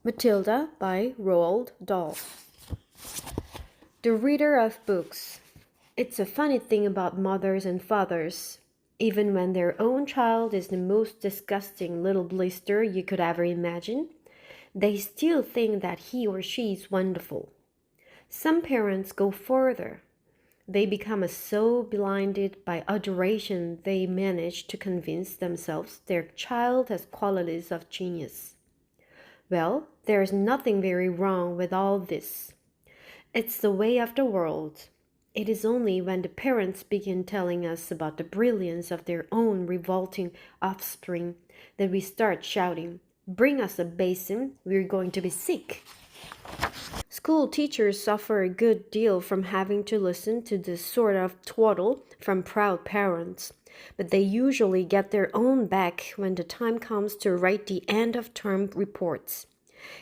Matilda by Roald Dahl. The reader of books. It's a funny thing about mothers and fathers. Even when their own child is the most disgusting little blister you could ever imagine, they still think that he or she is wonderful. Some parents go further. They become so blinded by adoration they manage to convince themselves their child has qualities of genius. Well, there is nothing very wrong with all this. It's the way of the world. It is only when the parents begin telling us about the brilliance of their own revolting offspring that we start shouting, "Bring us a basin, we're going to be sick." School teachers suffer a good deal from having to listen to this sort of twaddle from proud parents, but they usually get their own back when the time comes to write the end-of-term reports.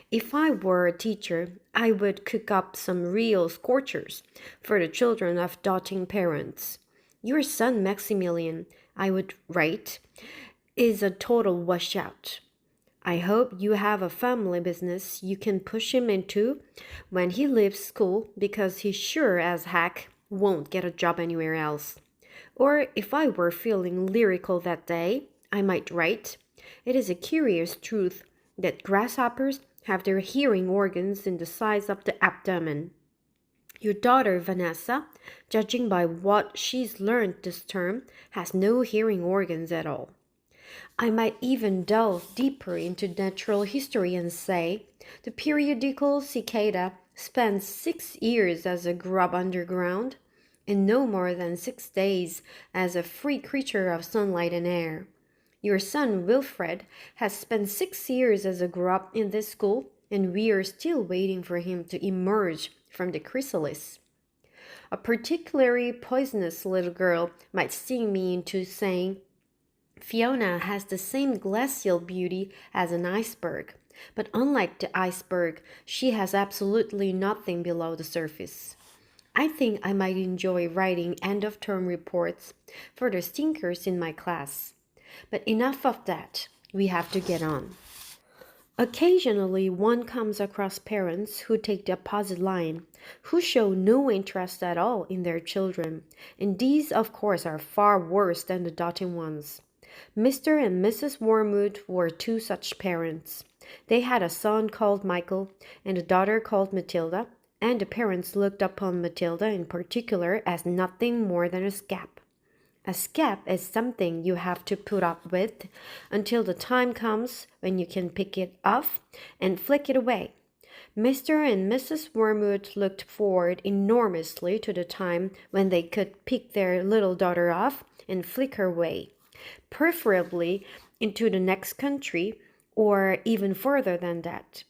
If I were a teacher, I would cook up some real scorchers for the children of doting parents. Your son Maximilian, I would write, is a total washout. I hope you have a family business you can push him into when he leaves school because he sure as heck won't get a job anywhere else. Or if I were feeling lyrical that day, I might write, "It is a curious truth that grasshoppers have their hearing organs in the size of the abdomen. Your daughter Vanessa, judging by what she's learned this term, has no hearing organs at all." I might even delve deeper into natural history and say, the periodical cicada spends 6 years as a grub underground, and no more than 6 days as a free creature of sunlight and air. Your son Wilfred has spent 6 years as a grub in this school, and we are still waiting for him to emerge from the chrysalis. A particularly poisonous little girl might sting me into saying, "Fiona has the same glacial beauty as an iceberg, but unlike the iceberg, she has absolutely nothing below the surface." I think I might enjoy writing end-of-term reports for the stinkers in my class. But enough of that. We have to get on. Occasionally, one comes across parents who take the opposite line, who show no interest at all in their children, and these, of course, are far worse than the doting ones. Mr. and Mrs. Wormwood were two such parents. They had a son called Michael and a daughter called Matilda, and the parents looked upon Matilda in particular as nothing more than a scap. A scap is something you have to put up with until the time comes when you can pick it off and flick it away. Mr. and Mrs. Wormwood looked forward enormously to the time when they could pick their little daughter off and flick her away, preferably into the next country or even further than that.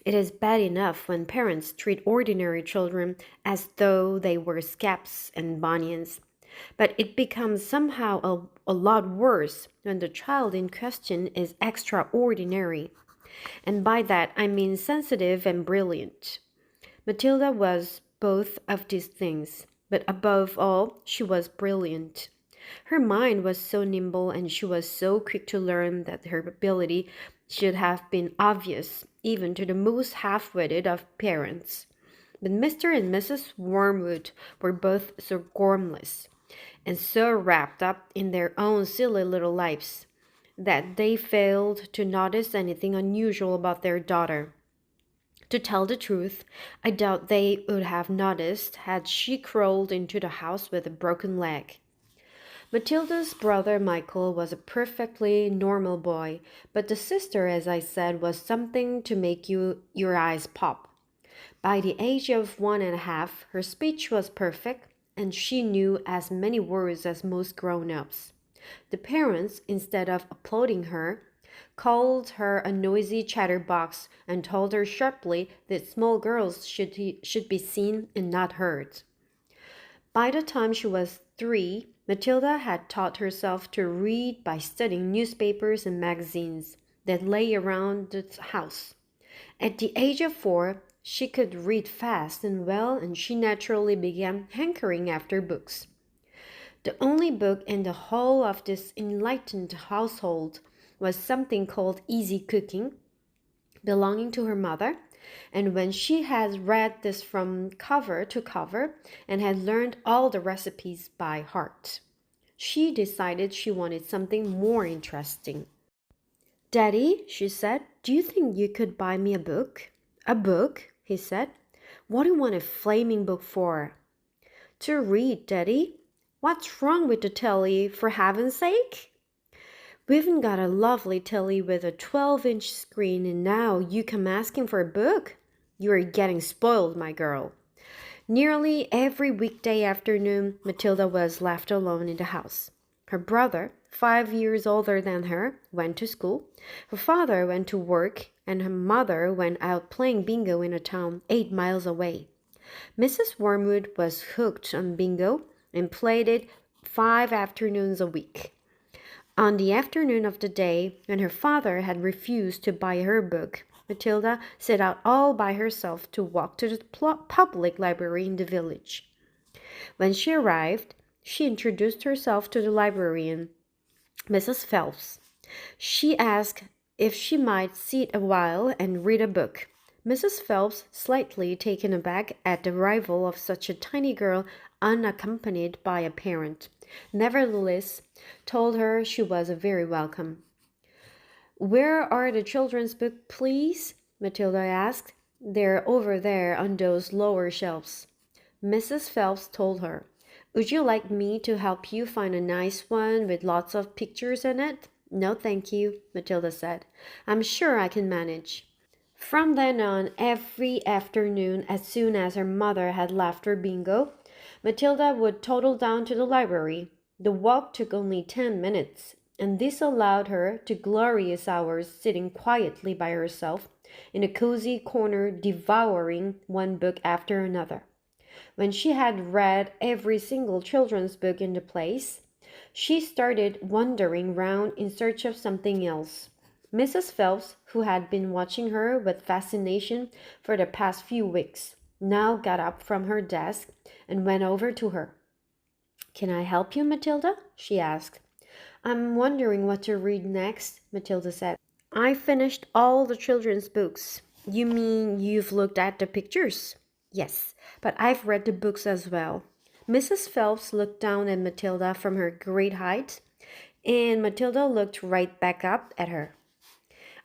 It is bad enough when parents treat ordinary children as though they were scaps and bunions, but it becomes somehow a lot worse when the child in question is extraordinary. And by that I mean sensitive and brilliant. Matilda was both of these things, but above all, she was brilliant. Her mind was so nimble and she was so quick to learn that her ability should have been obvious even to the most half-witted of parents. But Mr. and Mrs. Wormwood were both so gormless and so wrapped up in their own silly little lives that they failed to notice anything unusual about their daughter. To tell the truth, I doubt they would have noticed had she crawled into the house with a broken leg. Matilda's brother Michael was a perfectly normal boy, but the sister, as I said, was something to make your eyes pop. By the age of 1.5, her speech was perfect, and she knew as many words as most grown-ups. The parents, instead of applauding her, called her a noisy chatterbox and told her sharply that small girls should be seen and not heard. By the time she was 3, Matilda had taught herself to read by studying newspapers and magazines that lay around the house. At the age of 4, she could read fast and well, and she naturally began hankering after books. The only book in the whole of this enlightened household was something called Easy Cooking, belonging to her mother, and when she had read this from cover to cover and had learned all the recipes by heart, she decided she wanted something more interesting. "Daddy," she said, "do you think you could buy me a book?" "A book?" he said. "What do you want a flaming book for?" "To read, Daddy." "What's wrong with the telly, for heaven's sake?" "We've got a lovely telly with a 12-inch screen, and now you come asking for a book? You're getting spoiled, my girl." Nearly every weekday afternoon, Matilda was left alone in the house. Her brother, 5 years older than her, went to school. Her father went to work, and her mother went out playing bingo in a town 8 miles away. Mrs. Wormwood was hooked on bingo and played it 5 afternoons a week. On the afternoon of the day when her father had refused to buy her book, Matilda set out all by herself to walk to the public library in the village. When she arrived, she introduced herself to the librarian, Mrs. Phelps. She asked if she might sit a while and read a book. Mrs. Phelps, slightly taken aback at the arrival of such a tiny girl unaccompanied by a parent, nevertheless told her she was very welcome. "Where are the children's books, please?" Matilda asked. "They're over there on those lower shelves." Mrs. Phelps told her. "Would you like me to help you find a nice one with lots of pictures in it?" "No, thank you," Matilda said. "I'm sure I can manage." From then on, every afternoon, as soon as her mother had left her bingo, Matilda would toddle down to the library. The walk took only 10 minutes, and this allowed her to glorious hours sitting quietly by herself in a cozy corner devouring one book after another. When she had read every single children's book in the place, she started wandering round in search of something else. Mrs. Phelps, who had been watching her with fascination for the past few weeks, now got up from her desk and went over to her. "Can I help you, Matilda?" she asked. "I'm wondering what to read next," Matilda said. "I finished all the children's books." "You mean you've looked at the pictures?" "Yes, but I've read the books as well." Mrs. Phelps looked down at Matilda from her great height, and Matilda looked right back up at her.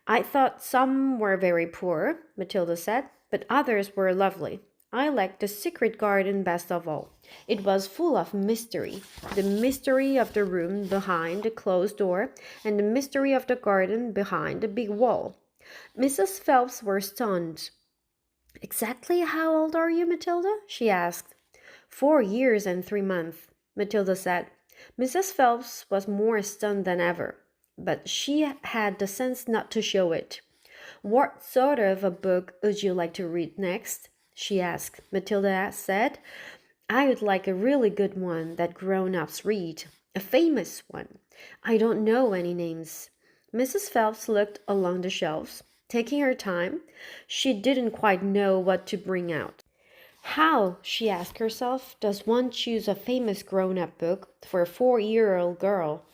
"I thought some were very poor," Matilda said, "but others were lovely. I liked The Secret Garden best of all. It was full of mystery. The mystery of the room behind the closed door, and the mystery of the garden behind the big wall." Mrs. Phelps was stunned. "Exactly how old are you, Matilda?" she asked. 4 years and 3 months, Matilda said. Mrs. Phelps was more stunned than ever, but she had the sense not to show it. "What sort of a book would you like to read next?" she asked. Matilda said, "I would like a really good one that grown-ups read, a famous one. I don't know any names." Mrs. Phelps looked along the shelves, taking her time. She didn't quite know what to bring out. How, she asked herself, does one choose a famous grown-up book for a 4-year-old girl?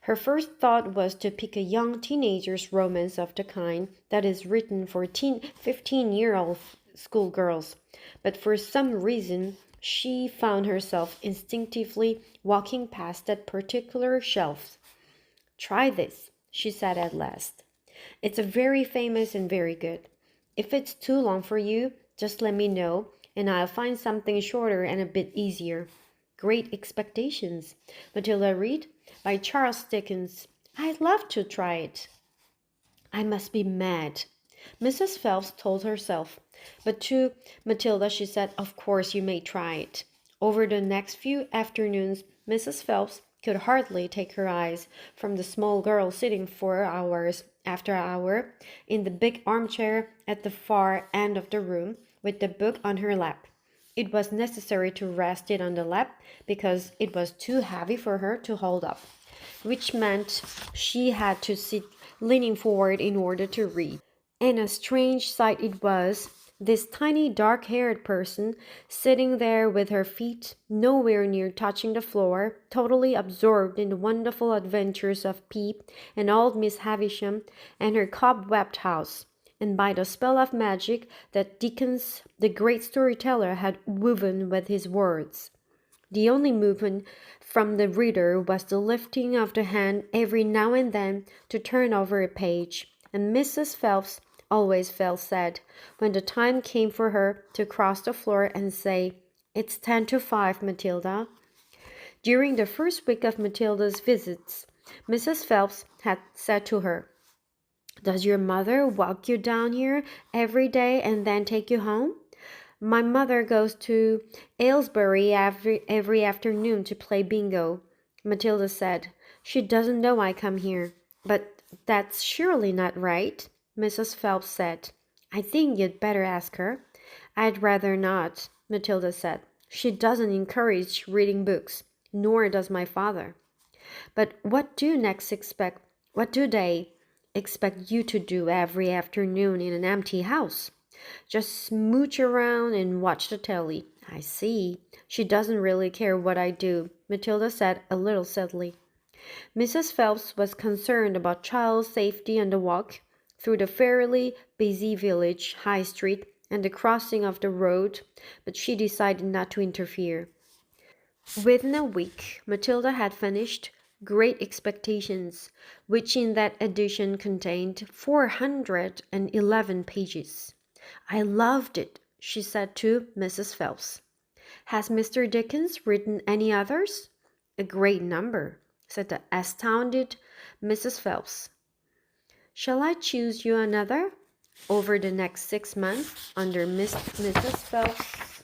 Her first thought was to pick a young teenager's romance of the kind that is written for 15-year-old schoolgirls, but for some reason she found herself instinctively walking past that particular shelf. "Try this," she said at last. "It's a very famous and very good. If it's too long for you, just let me know, and I'll find something shorter and a bit easier." Great Expectations, Matilda read, by Charles Dickens. "I'd love to try it." "I must be mad," Mrs. Phelps told herself. But to Matilda she said, "Of course you may try it." Over the next few afternoons, Mrs. Phelps could hardly take her eyes from the small girl sitting for hours after hour in the big armchair at the far end of the room with the book on her lap. It was necessary to rest it on the lap because it was too heavy for her to hold up, which meant she had to sit leaning forward in order to read. And a strange sight it was, this tiny dark-haired person sitting there with her feet nowhere near touching the floor, totally absorbed in the wonderful adventures of Pip and old Miss Havisham and her cobwebbed house. and by the spell of magic that Dickens, the great storyteller, had woven with his words. The only movement from the reader was the lifting of the hand every now and then to turn over a page, and Mrs. Phelps always felt sad when the time came for her to cross the floor and say, "It's 10 to 5, Matilda." During the first week of Matilda's visits, Mrs. Phelps had said to her, "Does your mother walk you down here every day and then take you home?" "My mother goes to Aylesbury every afternoon to play bingo," Matilda said. "She doesn't know I come here." "But that's surely not right," Mrs. Phelps said. "I think you'd better ask her." "I'd rather not," Matilda said. "She doesn't encourage reading books, nor does my father." "But what do they expect you to do every afternoon in an empty house?" "Just smooch around and watch the telly." "I see. She doesn't really care what I do," Matilda said a little sadly. Mrs. Phelps was concerned about child's safety on the walk through the fairly busy village high street and the crossing of the road, but she decided not to interfere. Within a week, Matilda had finished Great Expectations, which in that edition contained 411 pages. "I loved it," she said to Mrs. Phelps. "Has Mr. Dickens written any others?" "A great number," said the astounded Mrs. Phelps. "Shall I choose you another?" Over the next 6 months, under Mrs. Phelps'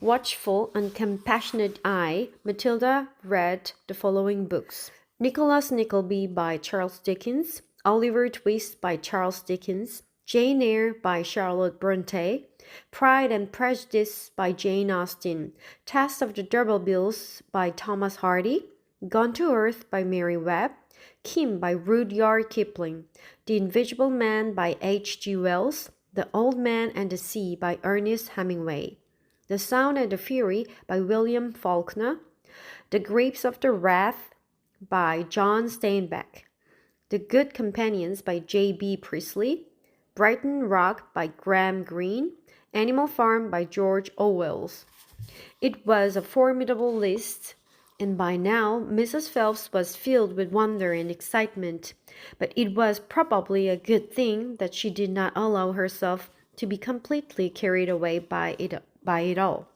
watchful and compassionate eye, Matilda read the following books: Nicholas Nickleby by Charles Dickens, Oliver Twist by Charles Dickens, Jane Eyre by Charlotte Bronte, Pride and Prejudice by Jane Austen, Test of the D'Urbervilles by Thomas Hardy, Gone to Earth by Mary Webb, Kim by Rudyard Kipling, The Invisible Man by H.G. Wells, The Old Man and the Sea by Ernest Hemingway, The Sound and the Fury by William Faulkner, The Grapes of the Wrath by John Steinbeck, The Good Companions by J.B. Priestley, Brighton Rock by Graham Greene, Animal Farm by George Orwell. It was a formidable list, and by now Mrs. Phelps was filled with wonder and excitement, but it was probably a good thing that she did not allow herself to be completely carried away by it all.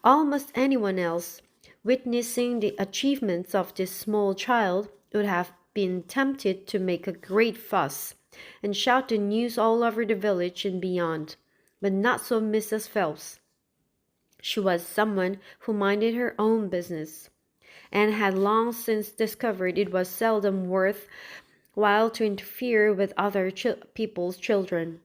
Almost anyone else, witnessing the achievements of this small child, would have been tempted to make a great fuss and shout the news all over the village and beyond, but not so Mrs. Phelps. She was someone who minded her own business, and had long since discovered it was seldom worth while to interfere with other people's children.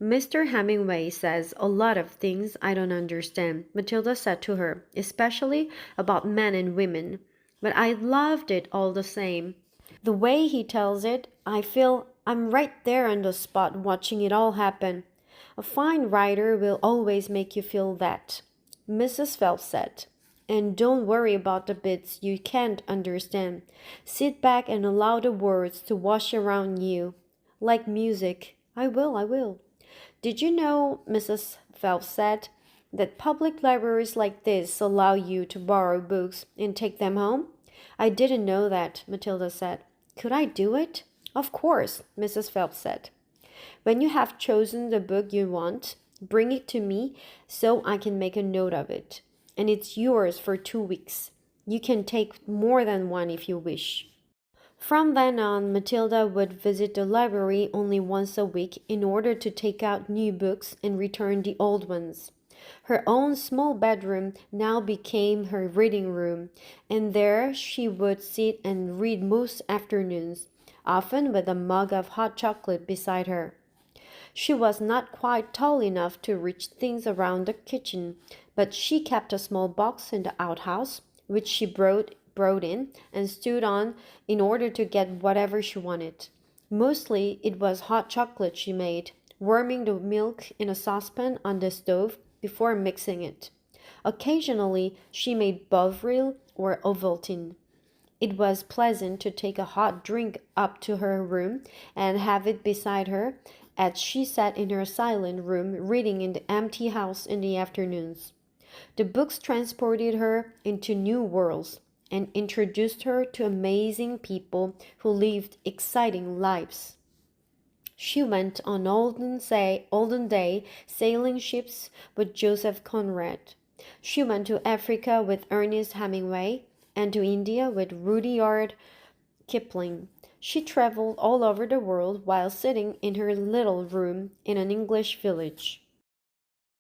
"Mr. Hemingway says a lot of things I don't understand," Matilda said to her, "especially about men and women. But I loved it all the same. The way he tells it, I feel I'm right there on the spot watching it all happen. A fine writer will always make you feel that," Mrs. Phelps said. "And don't worry about the bits you can't understand. Sit back and allow the words to wash around you. Like music." "I will. "Did you know," Mrs. Phelps said, "that public libraries like this allow you to borrow books and take them home?" "I didn't know that," Matilda said. "Could I do it?" "Of course," Mrs. Phelps said. "When you have chosen the book you want, bring it to me so I can make a note of it. And it's yours for 2 weeks. You can take more than one if you wish." From then on, Matilda would visit the library only once a week in order to take out new books and return the old ones. Her own small bedroom now became her reading room, and there she would sit and read most afternoons, often with a mug of hot chocolate beside her. She was not quite tall enough to reach things around the kitchen, but she kept a small box in the outhouse, which she brought in and stood on in order to get whatever she wanted. Mostly it was hot chocolate she made, warming the milk in a saucepan on the stove before mixing it. Occasionally she made Bovril or Ovaltine. It was pleasant to take a hot drink up to her room and have it beside her, as she sat in her silent room reading in the empty house in the afternoons. The books transported her into new worlds and introduced her to amazing people who lived exciting lives. She went on olden day sailing ships with Joseph Conrad. She went to Africa with Ernest Hemingway and to India with Rudyard Kipling. She traveled all over the world while sitting in her little room in an English village.